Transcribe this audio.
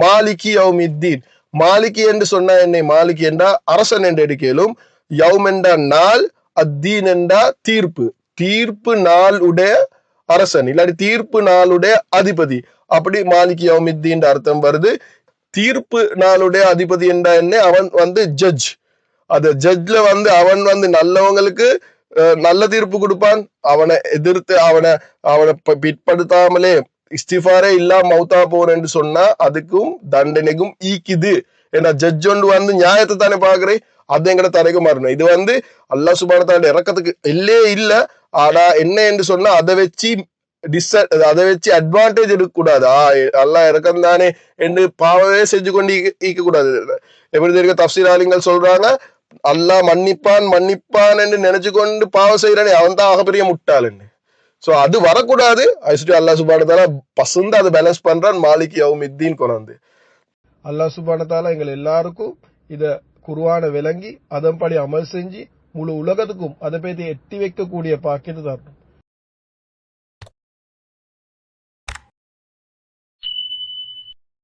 மாலிகி யௌமித்தீன். மாலிகி என்று சொன்னா என்னை மாலிகி என்றா அரசன் என்று எடுக்கலும், யௌம் என்றா நாள், அத்தீன் என்றா தீர்ப்பு. தீர்ப்பு நாள் உடைய அரசன் இல்லாட்டி தீர்ப்பு நாளுடைய அதிபதி. அப்படி மாலிகி யௌமித்தீன் அர்த்தம் வருது. தீர்ப்பு நாளுடைய அதிபதி என்றா என்ன, அவன் ஜட்ஜ். அந்த ஜட்ஜ்ல அவன் நல்லவங்களுக்கு நல்ல தீர்ப்பு கொடுப்பான். அவனை எதிர்த்து அவனை பிற்படுத்தாமலே இஸ்திஃபாரே இல்லாம மௌத்தா போறேன்னு சொன்னா அதுக்கும் தண்டனைக்கும் ஈக்குது. ஏன்னா ஜட்ஜ் ஒன்று நியாயத்தை தானே பாக்குறேன், அது எங்கட தரைக்கு மாறணும். இது அல்லாஹ் சுப்ஹானஹு வ தஆலா இறக்கத்துக்கு இல்லே. ஆனா என்ன என்று சொன்னா அதை வச்சு அட்வான்டேஜ் எடுக்கக்கூடாது. அல்லாஹ் இறக்கம் தானே என்று பாவமே செஞ்சு கொண்டு ஈக்க கூடாது. எப்படி தெரியும், தஃப்சீர் ஆலிம்கள் சொல்றாங்க, அல்லாஹ் மன்னிப்பான் என்று நினைச்சு கொண்டு பாவம் செய்யறானே அவன் தான் ஆகப்பெரிய முட்டாளுன்னு. சோ அது வரக்கூடாது. அல்லாஹ் சுப்ஹானஹு வ தஆலா பசந்து அதை பேலன்ஸ் பண்றான். மாலிகி யௌமித்தீன் கொண்டாந்து அல்லாஹ் சுப்ஹானஹு வ தஆலா எங்கள் எல்லாருக்கும் இத குர்ஆனை விளங்கி அதன்படி அமல் செஞ்சு முழு உலகத்துக்கும் அதை பத்தி எட்டி வைக்கக்கூடிய பாக்கியத்தை தரணும்.